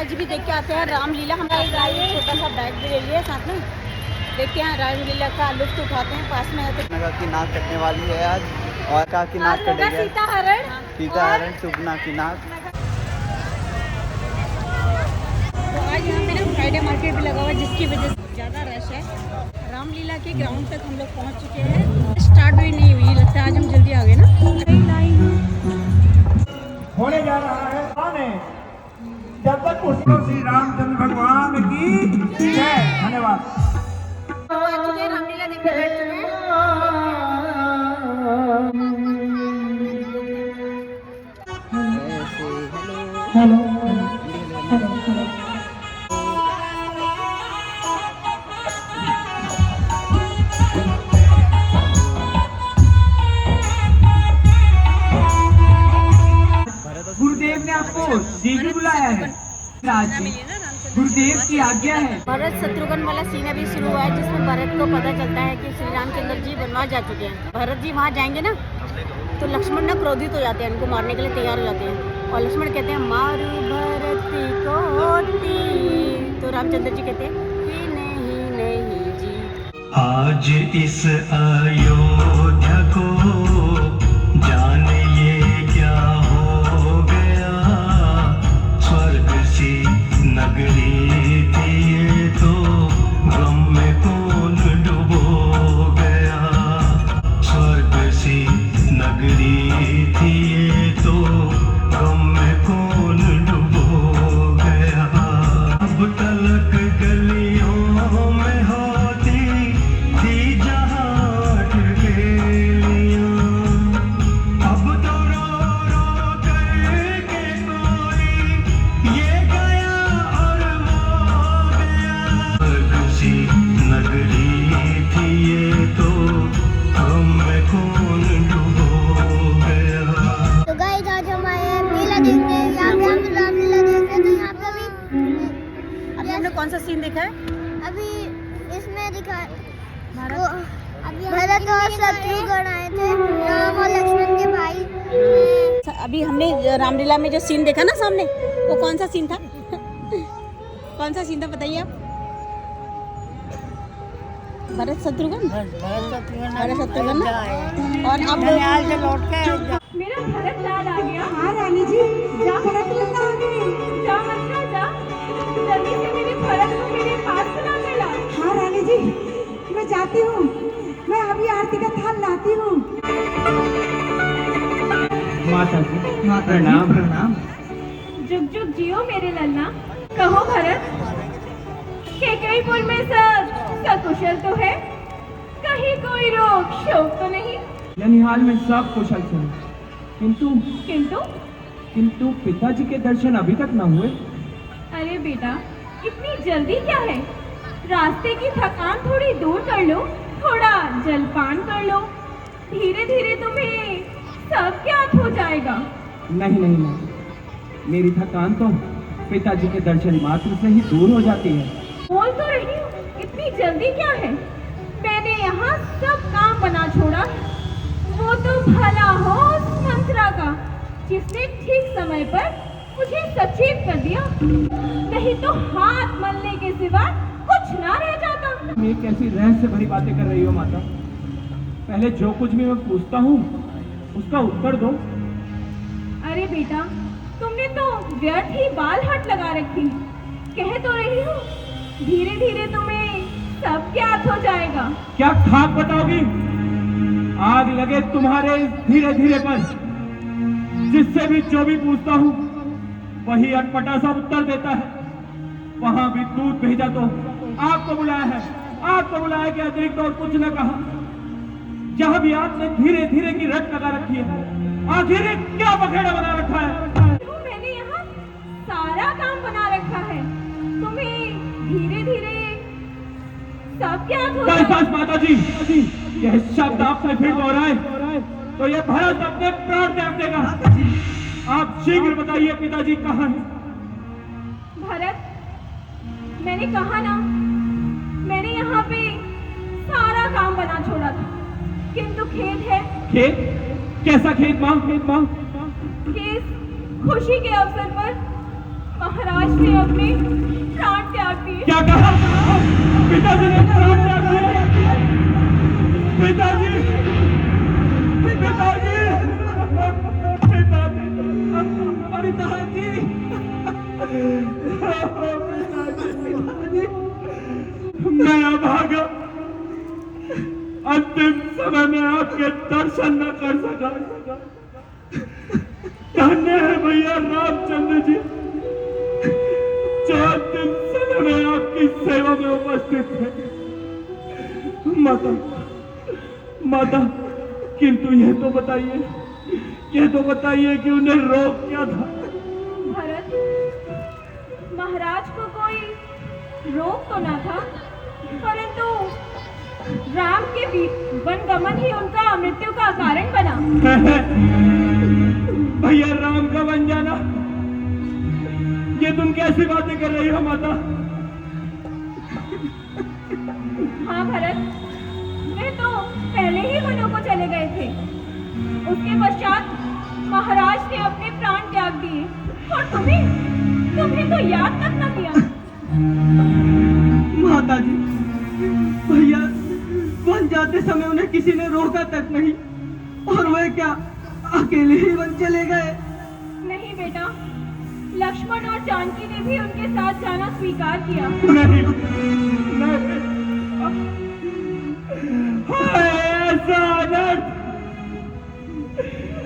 आज भी देख के आते हैं रामलीला। हमारा छोटा सा बैग भी ले लिया साथ में, देखते हैं रामलीला का लुत्फ उठाते हैं। पास में है तो नगा की नाक कटने वाली है आज, और का की नाक कटेगी। सीता हरण सुगना की नाक। तो आज यहाँ पे ना फ्राइडे मार्केट भी लगा हुआ है, जिसकी वजह से ज़्यादा रश है। रामलीला के ग्राउंड तक हम लोग पहुँच चुके हैं। स्टार्ट भी नहीं हुई, लगता है आज हम जल्दी आ गए ना। होने जा रहा है जब तक उसको श्री रामचंद्र भगवान की जय। धन्यवाद। रामलीला देखने बैठ चुके हैं। हेलो गुरुदेव ने आपको देवी बुलाया है। गुरुदेव की आज्ञा है। भरत शत्रुघ्न वाला सीन अभी शुरू हुआ है, जिसमें भरत को पता चलता है कि श्री रामचंद्र जी वनवास जा चुके हैं। भरत जी वहाँ जाएंगे ना तो लक्ष्मण ना क्रोधित हो जाते हैं, उनको मारने के लिए तैयार हो जाते हैं। और लक्ष्मण कहते हैं मारू भरत को होती, तो रामचंद्र जी कहते हैं कि नहीं नहीं जी। आज इस अयोध्या को जानिए क्या हो गया, स्वर्ग सी नगरी थी ये तो गम में कौन डूबो गया, स्वर्ग सी नगरी थी ये तो गम में कौन डूबो गया। अब तलक गलियों में होती थी जहाँ ठेलियाँ, अब तो रो रो करके कोई ये गया और वो गया, स्वर्ग सी नगरी थी ये तो गम में कौन डूबो गया। तो गाइस आज हम आए हैं मेला देखने। यहाँ पे हम रामलीला देख रहे थे। यहाँ पे अभी हमने कौन सा सीन देखा है? अभी इसमें दिखा भरत और शत्रुघ्न आए थे, राम और लक्ष्मण के भाई। अभी हमने रामलीला में जो सीन देखा ना सामने, वो कौन सा सीन था? कौन सा सीन था बताइए आप? भरत शत्रुघ्न ना? और अब मेरा भरत लाल आ गया। हाँ रानी जी, जा भरत लाल आ गए। जा मत जा, जल्दी से मेरे भरत को मेरे पास बुला के ला। हाँ रानी जी, मैं जाती हूँ। मैं अभी आरती का थाल लाती हूँ। माता जी प्रणाम प्रणाम। जुग जुग जियो मेरे लल्ला। कहो भरत, केकईपुर में सब सकुशल तो है? कहीं कोई रोग शोक तो नहीं? ननिहाल में सब कुशल से, किंतु किंतु किंतु पिताजी के दर्शन अभी तक न हुए। अरे बेटा, इतनी जल्दी क्या है? रास्ते की थकान थोड़ी दूर कर लो, थोड़ा जलपान कर लो, धीरे धीरे तुम्हें सब ज्ञात हो जाएगा। नहीं नहीं नहीं, मेरी थकान तो पिताजी के दर्शन मात्र से ही दूर हो जाती है। बोल तो रही हूँ, इतनी जल्दी क्या है? मैंने यहाँ सब काम बना छोड़ा। वो तो भला हो उस मंत्रा का, जिसने ठीक समय पर मुझे सचेत कर दिया, नहीं तो हाथ मलने के सिवा कुछ ना रह जाता। ये कैसी रहस्य भरी बातें कर रही हो माता? पहले जो कुछ भी मैं पूछता हूँ उसका उत्तर दो। अरे बेटा, तुमने तो व्यर्थ ही बाल हट लगा रखी। कह तो रही हूँ, धीरे धीरे तुम्हें सब ज्ञात हो जाएगा। क्या खाक बताओगी? आग लगे तुम्हारे धीरे धीरे पर। जिससे भी जो भी पूछता हूँ वही अटपटा सा उत्तर देता है। वहां भी दूध भेजा तो आपको बुलाया है, आपको बुलाया के अतिरिक्त और कुछ न कहा। जहां भी आपने धीरे धीरे की रट लगा रखी है, आखिर क्या बखेड़ा बना रखा है? मैंने यहाँ सारा काम बना रखा है, तुम्हें धीरे धीरे सब ज्ञात हो जाएगा। माता जी, यह शब्द आपसे फिर दोहराए तो यह भरत अपने प्राण त्याग देगा। आप शीघ्र बताइए पिताजी कहाँ हैं? भरत, मैंने कहा ना, मैंने यहाँ पे सारा काम बना छोड़ा था, किंतु खेद है। खेद? कैसा खेद माँ? खेद माँ? कि इस खुशी के अवसर पर महाराज ने अब अपने प्राण त्याग दिए। क्या कहा? पिताजी ने प्राण त्याग दिए? पिताजी, पिताजी, पिताजी, पिताजी, मैं अभागा अंतिम समय में आपके दर्शन न कर सका। धन्य है भैया रामचंद्र जी जो अंतिम समय में आपकी सेवा में उपस्थित है। माता, माता, किंतु यह तो बताइए कि उन्हें रोग क्या था? भरत, महाराज को कोई रोग तो ना था, परंतु राम के वनगमन ही उनका मृत्यु का कारण बना। भैया राम का वन जाना, ये तुम कैसी बातें कर रही हो माता? हाँ भरत, वे तो पहले ही वनों को चले गए थे। उसके पश्चात महाराज ने अपने प्राण त्याग दिए और तुम्हें तो याद तक न किया। माता जी, भैया वन जाते समय उन्हें किसी ने रोका तक नहीं, और वह क्या अकेले ही वन चले गए? नहीं बेटा, लक्ष्मण और जानकी ने भी उनके साथ जाना स्वीकार किया। नहीं, नहीं, ऐसा अनर्थ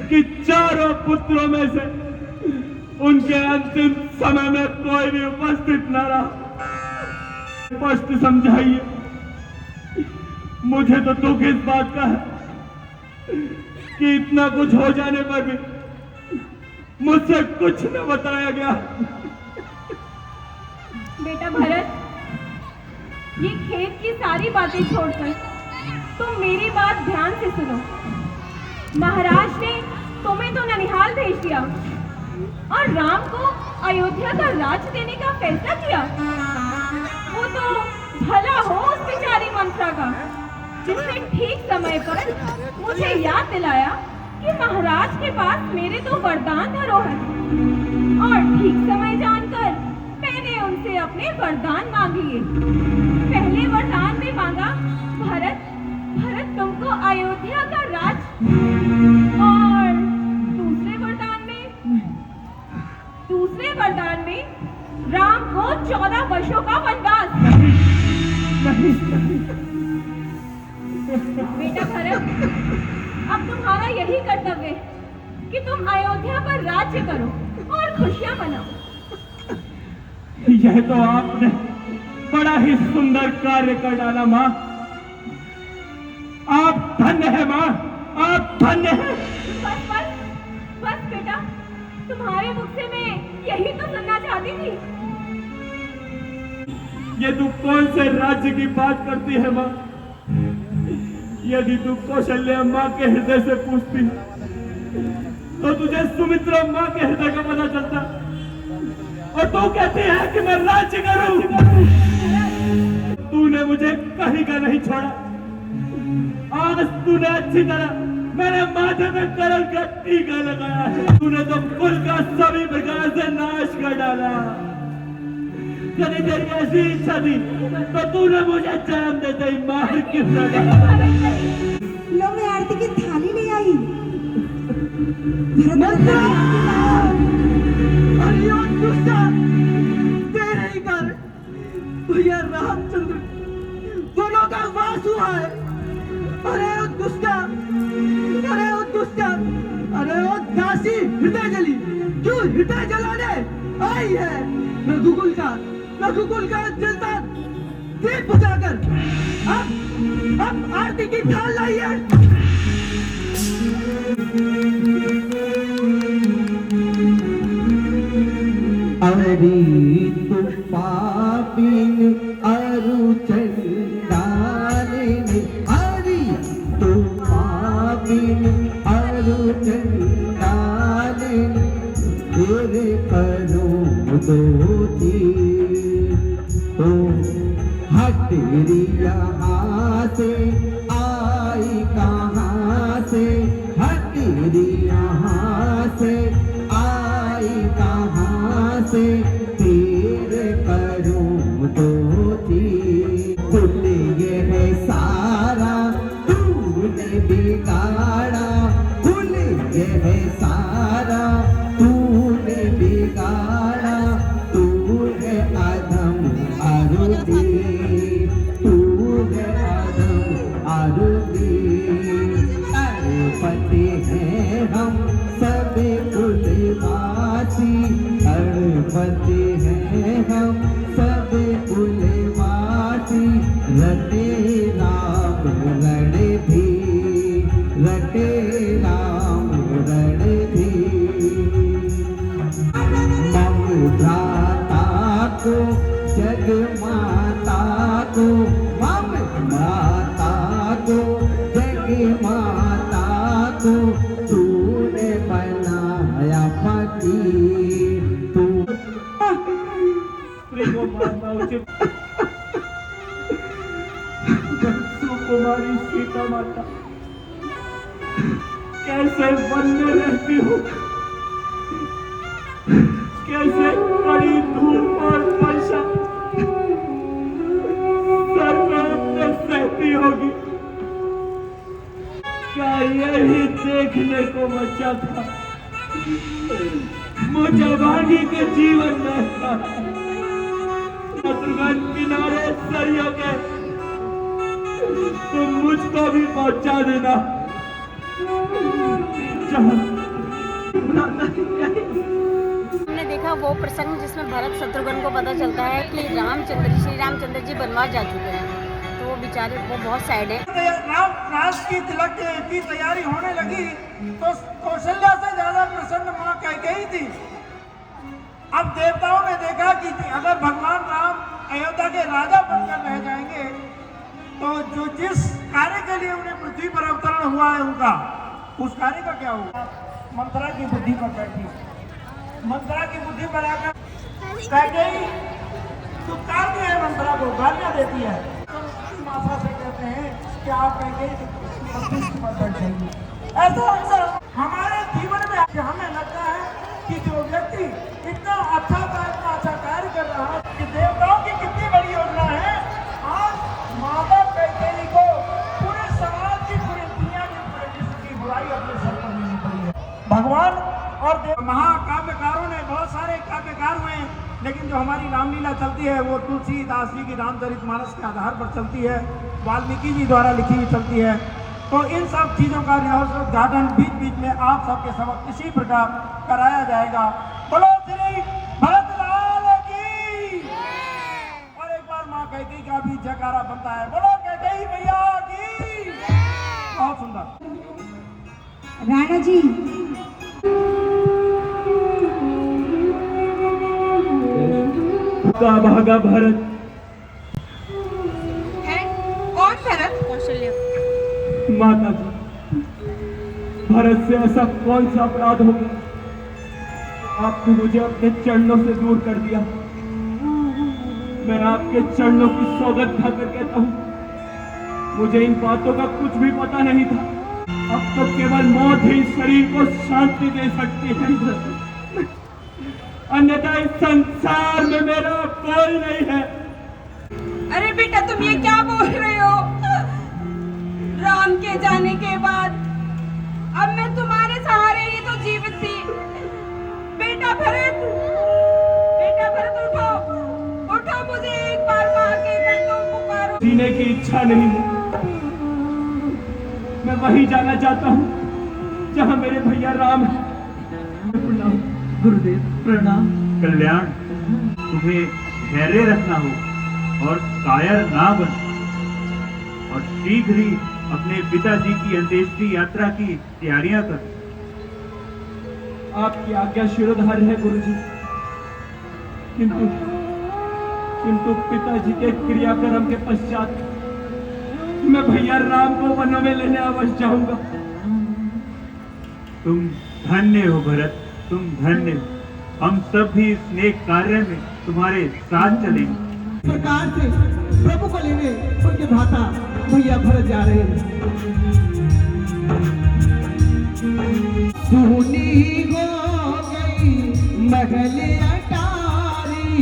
कि चारों पुत्रों में से उनके अंतिम समय में कोई भी उपस्थित न रहा। स्पष्ट समझाइए, मुझे तो दुख इस बात का है कि इतना कुछ हो जाने पर भी मुझसे कुछ न बताया गया। बेटा भरत, ये खेत की सारी बातें छोड़कर तुम मेरी बात ध्यान से सुनो। महाराज ने तुम्हें तो ननिहाल भेज दिया और राम को अयोध्या का राज्य देने का फैसला किया। वो तो भला हो उस बेचारी मंत्रा का, जिसने ठीक समय पर मुझे याद दिलाया कि महाराज के पास मेरे तो वरदान धरोहर, और ठीक समय जानकर मैंने उनसे अपने वरदान मांग लिए। पहले वरदान में मांगा, भरत तुमको अयोध्या का राज, और दूसरे वरदान में राम को 14 वर्षों का वनवास। बेटा भरत, अब तुम्हारा यही कर्तव्य है कि तुम अयोध्या पर राज्य करो और खुशियां मनाओ। यह तो आपने बड़ा ही सुंदर कार्य कर डाला माँ। आप धन्य है माँ, आप धन्य है। बस बेटा, तुम्हारे मुख से मैं यही तो सुनना चाहती थी। ये तू कौन से राज्य की बात करती है माँ? यदि तू कौशल्या माँ के हृदय से पूछती तो तुझे सुमित्रा माँ के हृदय का पता चलता, और तू कहती है कि मैं राज्य करूं। तूने मुझे कहीं का नहीं छोड़ा। आज तूने अच्छी तरह मेरे माथे में करण का टीका लगाया है। तूने तो कुल का सभी प्रकार से नाश कर डाला। यदि तेरी ऐसी इच्छा थी तो तूने मुझे जन्म देते ही मार क्यों न डाला? लो, मैं आरती की थाली ले आई। तेरे ही कारण भैया रामचंद्र वनों का वास हुआ है। अरे ओ दुष्टा, अरे ओ दुष्टा, अरे ओ दासी हृदय जली, क्यों हृदय जलाने आई है? रघुकुल का जलता दीप बुझाकर अब आरती की थाल लाई है। अरी तु पापिन अरु चंडालिन, अरी तु पापिन अरु चंडालिन, तेरे करो दोती तो हटेरी यहाँ से आई कहाँ से, हटेरी यहाँ से आई कहाँ से, तेरे हम सब कुल माटी रटे राम रणधीर रटे राम रणधीर मम भ्राता को जग माता को मम माता को जग माता को तूने बनाया पति तू स्त्री को मारना उचित। कुमारी सीता माता कैसे वन में रहती हो, कैसे कड़ी धूप और वर्षा सर पर अपने सहती होगी। क्या यही देखने को बचा था मुझे वाणी के जीवन में शत्रुघ्न किनारे सरियों के तुम मुझको भी पहुंचा देना हमने देखा वो प्रसंग जिसमें भरत शत्रुघ्न को पता चलता है कि श्री रामचंद्र जी बनवास जा चुके हैं, तो वो बेचारे वो बहुत सैड है। राज की तिलक की तैयारी होने लगी तो कौशल्या से ज्यादा प्रसन्न मां कैकेयी थी। अब देवताओं ने देखा कि अगर भगवान राम अयोध्या के राजा बनकर रह जाएंगे तो जो जिस कार्य के लिए उन्हें पृथ्वी पर अवतरण हुआ है उनका उस कार्य का क्या होगा। मंत्रा की बुद्धि पर बैठी, मंत्रा की बुद्धि पर आकर कैकेयी दुत्कारती है, मंत्रा को गालियां देती है। तो माता से कहते हैं कि आप कैकेयी पर बैठ जाइए। ऐसा अक्सर हमारे जीवन में हमें लगता है कि जो व्यक्ति इतना अच्छा कार्य कर रहा है कि देवताओं की कितनी बड़ी योजना है। आज माता कैकेयी को पूरे समाज की पूरी दुनिया की पूरे विश्व की बुराई अपने सर पर लेनी पड़ी है। भगवान और महाकाव्यकारों ने बहुत सारे काव्यकार हुए हैं, लेकिन जो हमारी रामलीला चलती है वो तुलसीदास जी की रामचरितमानस के आधार पर चलती है, वाल्मीकि जी द्वारा लिखी हुई चलती है। तो इन सब चीज़ों का उद्घाटन बीच बीच में आप सबके समक्ष इसी प्रकार कराया जाएगा। बोलो श्री भरतलाल की। और एक बार माँ कैकेयी का भी जयकारा बनता है, बोलो कैकेयी मैया की। बहुत सुंदर। राणा जी का भागा भरत है कौन भरत? कौशल्या माता जी, भरत से ऐसा कौन सा अपराध हो गया आपने मुझे अपने चरणों से दूर कर दिया। मैं आपके चरणों की सौगंध खाकर कहता हूँ मुझे इन बातों का कुछ भी पता नहीं था। अब तो केवल मौत ही शरीर को शांति दे सकती है, अन्यथा इस संसार में मेरा कोई नहीं है। अरे बेटा तुम ये क्या बोल रहे हो? राम के जाने के बाद अब मैं तुम्हारे सहारे ही तो जीवित थी। बेटा भरत उठो उठो, मुझे एक बार मार के तुम पुकारो। जीने की इच्छा नहीं है, मैं वहीं जाना चाहता हूँ जहाँ मेरे भैया राम है। प्रणाम गुरुदेव प्रणाम। कल्याण, तुम्हें धैर्य रखना हो और कायर ना बन, और शीघ्र ही अपने पिताजी की अंत्येष्टि यात्रा की तैयारियां कर। आपकी आज्ञा शिरोधार्य है गुरुजी, किंतु पिताजी के क्रियाक्रम के पश्चात मैं भैया राम को वनों में लेने अवश्य जाऊंगा। तुम धन्य हो भरत, तुम धन्य हो। हम सब भी इस नेक कार्य में तुम्हारे साथ चलेंगे। प्रकार से प्रभु को लेने उनके भ्राता भैया भरत जा रहे हैं। सुनी हो गई महल अटारी,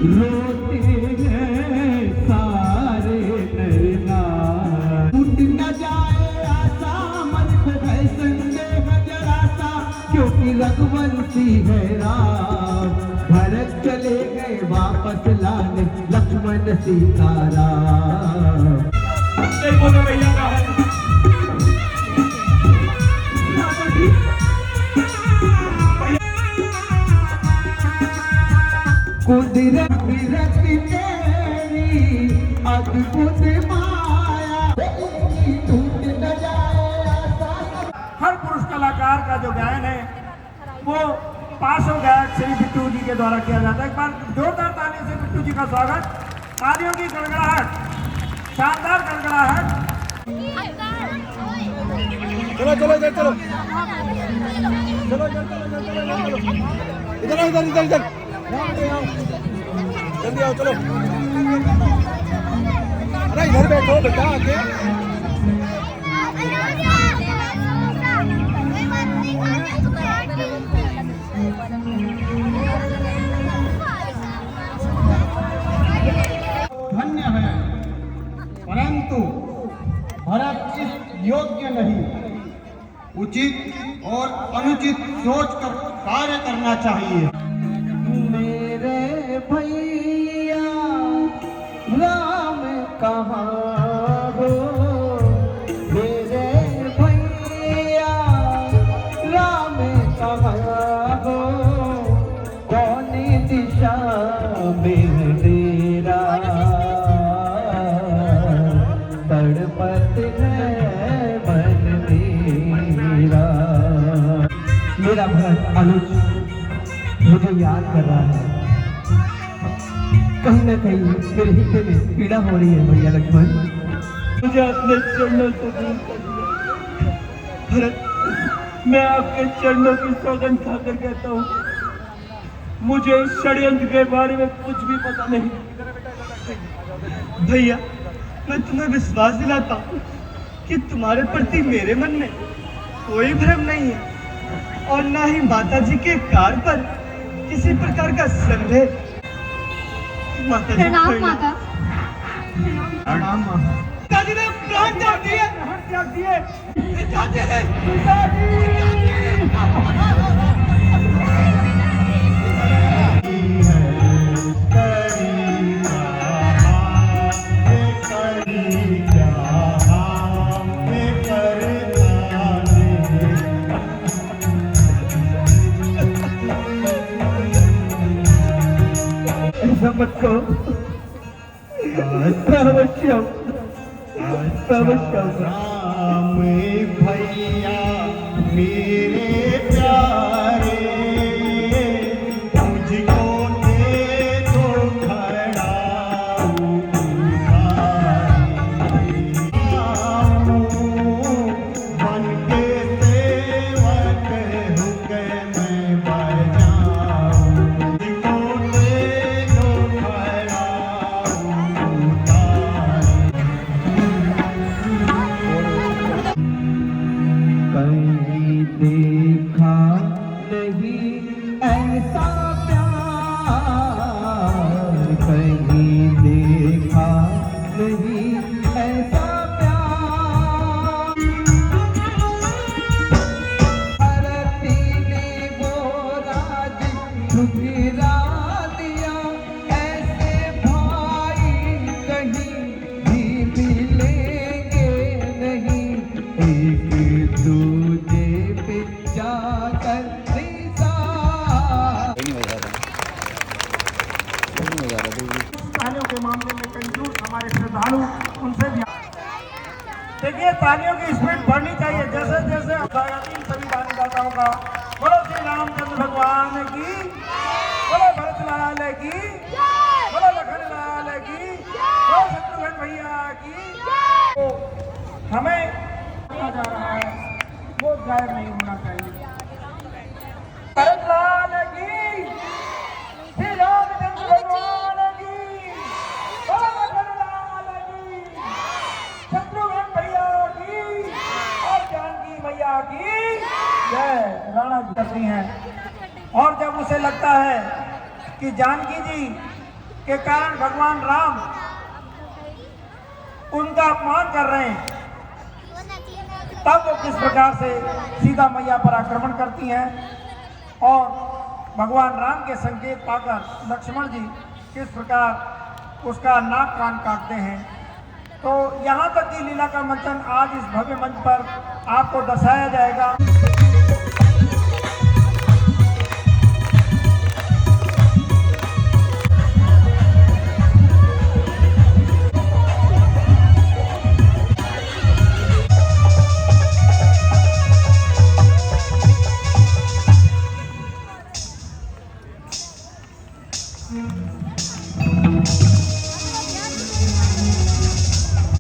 रोते हैं सारे नर नारी। टूट न जाए आशा, मन को है संदेह जरा सा, क्योंकि रघुवंशी है राम। भरत चले गए वापस लाने लक्ष्मण सीताराम। बोलो भैया का है। कुदरत विरत तेरी अद्भुत माया टूट न जाए। हर पुरुष कलाकार का जो गायन है वो पार्श्व गायक श्री बिट्टू जी के द्वारा किया जाता है। एक बार जोरदार ताली से बिट्टू जी का स्वागत। तालियों की गड़गड़ाहट, शानदार गड़गड़ाहट। चलो चलो इधर चलो, चलो इधर इधर इधर इधर जल्दी आओ, चलो। अरे इधर बैठो बेटा आके। धन्य है, परंतु भरत इस योग्य नहीं। उचित और अनुचित सोचकर कार्य करना चाहिए। मेरे भैया राम कहाँ हो, मेरे भैया राम कहाँ हो, कौन दिशा में तेरा तड़पत है मन मेरा। मेरा भरत अनुज मुझे याद कर रहा है, कहीं न कहीं मेरे हृदय में पीड़ा हो रही है भैया लक्ष्मण। मुझे अपने चरणों से दूर कर दिया। भरत, मैं आपके चरणों की सौगंध खाकर कहता हूँ, मुझे इस षड्यंत्र के बारे में कुछ भी पता नहीं। भैया, मैं तुम्हें विश्वास दिलाता हूँ कि तुम्हारे प्रति मेरे मन में कोई भ्रम नहीं है और ना ही माता जी के कार्य पर किसी प्रकार का संदेह। माता जी प्रणाम माता। प्रणाम माँ। पिताजी ने प्राण त्याग दिए, त्याग दिए। पिताजी ने मत को राम भैया मेरे प्यारे, मुझको दे दो खड़ा बन के सेवक हुक्म मैं बजाऊं, मुझको दे दो खड़ा कहीं देखा नहीं ऐसा प्यार, कहीं देखा नहीं ऐसा प्यार। भरती ने वो राज ठुकरा दिया, ऐसे भाई कहीं भी मिलेंगे नहीं। एक दूजे पे जाकर तालियों के मामले में कंजूस हमारे श्रद्धालु, उनसे भी देखिए तालियों की स्पीड बढ़नी चाहिए जैसे जैसे सभी गाने गाताओं का। बोलो श्री रामचंद्र भगवान की, बोलो भरत लाल की, बोलो लखन लाल की, बोलो शत्रुघ्न भैया की। तो हमें कहा जा रहा है वो गायब नहीं होना चाहिए। भरत लाल की, श्री रामचंद्र भगवान की, बोलो लखन लाल की, शत्रुघ्न भैया की और जानकी मैया की जय। राणा जी करती हैं और जब उसे लगता है कि जानकी जी के कारण भगवान राम उनका अपमान कर रहे हैं, तब वो किस प्रकार से सीता मैया पर आक्रमण करती हैं और भगवान राम के संकेत पाकर लक्ष्मण जी किस प्रकार उसका नाक कान काटते हैं। तो यहाँ तक की लीला का मंचन आज इस भव्य मंच पर आपको दर्शाया जाएगा।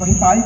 थोड़ी पाई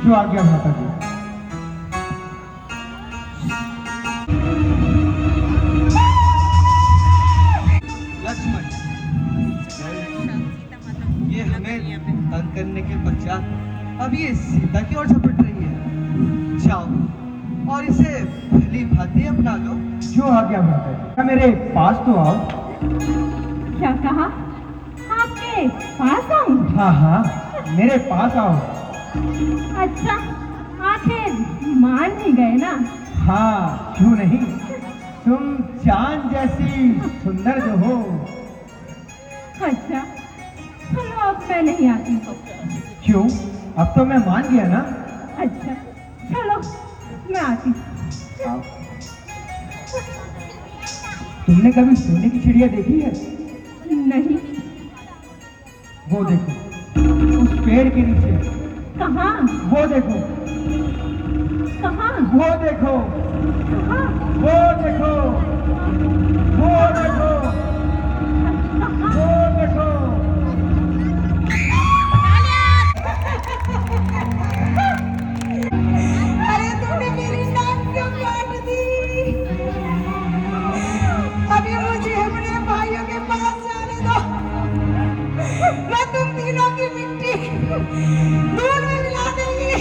जो आ गया माता जी। लक्ष्मण, ये हमें तंग करने के पश्चात अब ये सीता की ओर झपट रही है। जाओ और इसे भली भांति अपना लो। जो आ गया माता जी। क्या मेरे पास तो आओ। क्या कहा? आपके पास आऊं? हाँ हाँ, मेरे पास आओ। अच्छा, आखिर मान ही गए ना? हाँ, क्यों नहीं। तुम चांद जैसी सुंदर जो हो। अच्छा, चलो अब मैं नहीं आती। क्यों? अब तो मैं मान गया ना। अच्छा, चलो मैं आती। आओ। तुमने कभी सोने की चिड़िया देखी है? नहीं। वो देखो, उस पेड़ के नीचे। कहाँ? वो देखो। कहाँ? वो देखो। कहाँ? वो देखो। वो देखो। वो देखो। अरे तूने मेरी नाक क्यों काट दी? अभी मुझे अपने भाइयों के पास जाने दो। मैं तुम तीनों की मिट्टी दूध में मिला देंगी।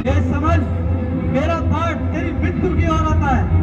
ये समझ, मेरा पार्ट तेरी मृत्यु की ओर आता है।